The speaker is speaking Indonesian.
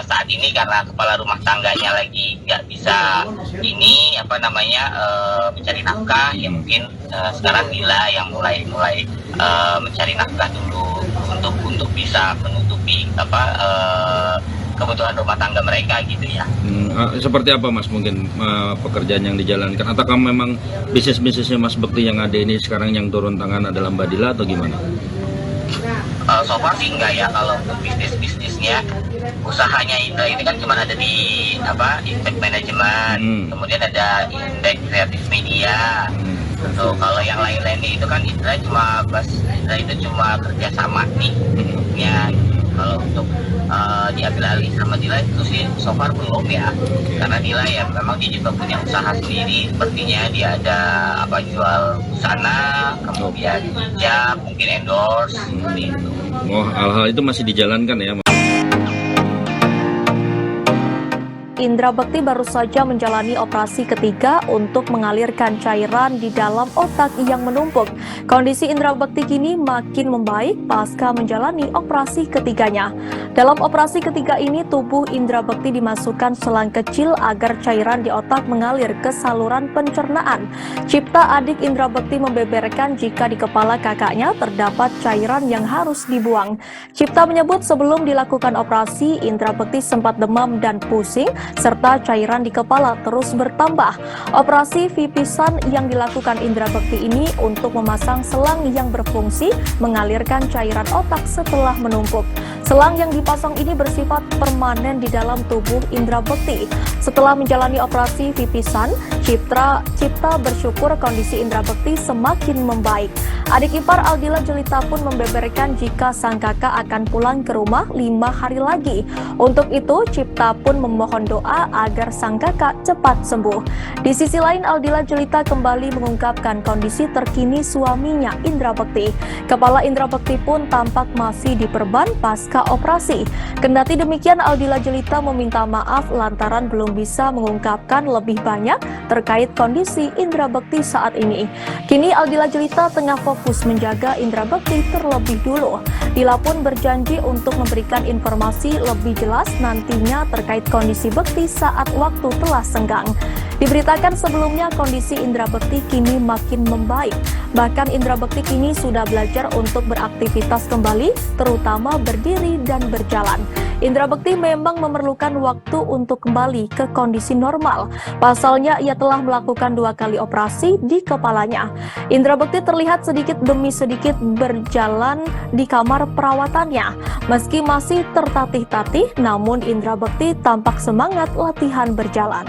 saat ini karena kepala rumah tangganya lagi nggak bisa mencari nafkah, ya mungkin sekarang Dila yang mulai mencari nafkah dulu untuk bisa menutupi kebutuhan rumah tangga mereka gitu ya. Seperti apa Mas mungkin pekerjaan yang dijalankan, ataukah memang bisnisnya Mas Bekti yang ada ini sekarang yang turun tangan adalah Mbak Dila atau gimana? So far sih enggak ya, kalau untuk bisnisnya usahanya Indra ini kan cuma ada di Impact Management, kemudian ada Impact Creative Media. Kalau yang lain-lain itu kan Indra itu cuma kerja sama nih ya. Kalau untuk diambil alih sama Dila itu sih so far belum ya, karena Dila ya memang dia juga punya usaha sendiri, sepertinya dia ada jual busana, kemudian hijab, mungkin endorse seperti itu. Hal-hal itu masih dijalankan ya. Indra Bekti baru saja menjalani operasi ketiga untuk mengalirkan cairan di dalam otak yang menumpuk. Kondisi Indra Bekti kini makin membaik pasca menjalani operasi ketiganya. Dalam operasi ketiga ini, tubuh Indra Bekti dimasukkan selang kecil agar cairan di otak mengalir ke saluran pencernaan. Cipta, adik Indra Bekti, membeberkan jika di kepala kakaknya terdapat cairan yang harus dibuang. Cipta menyebut sebelum dilakukan operasi, Indra Bekti sempat demam dan pusing, serta cairan di kepala terus bertambah. Operasi pipisan yang dilakukan Indra Bekti ini untuk memasang selang yang berfungsi mengalirkan cairan otak setelah menumpuk. Selang yang dipasang ini bersifat permanen di dalam tubuh Indra Bekti. Setelah menjalani operasi pipisan, Cipta bersyukur kondisi Indra Bekti semakin membaik. Adik ipar Aldila Jelita pun membeberkan jika sang kakak akan pulang ke rumah 5 hari lagi. Untuk itu, Cipta pun memohon doa agar sang kakak cepat sembuh. Di sisi lain, Aldila Jelita kembali mengungkapkan kondisi terkini suaminya, Indra Bekti. Kepala Indra Bekti pun tampak masih diperban pasca operasi. Kendati demikian, Aldila Jelita meminta maaf lantaran belum bisa mengungkapkan lebih banyak terkait kondisi Indra Bekti saat ini. Kini Aldila Jelita tengah fokus menjaga Indra Bekti terlebih dulu. Dila pun berjanji untuk memberikan informasi lebih jelas nantinya terkait kondisi Bekti saat waktu telah senggang. Diberitakan sebelumnya kondisi Indra Bekti kini makin membaik. Bahkan Indra Bekti kini sudah belajar untuk beraktivitas kembali, terutama berdiri dan berjalan. Indra Bekti memang memerlukan waktu untuk kembali ke kondisi normal. Pasalnya, ia telah melakukan 2 kali operasi di kepalanya. Indra Bekti terlihat sedikit demi sedikit berjalan di kamar perawatannya. Meski masih tertatih-tatih, namun Indra Bekti tampak semangat latihan berjalan.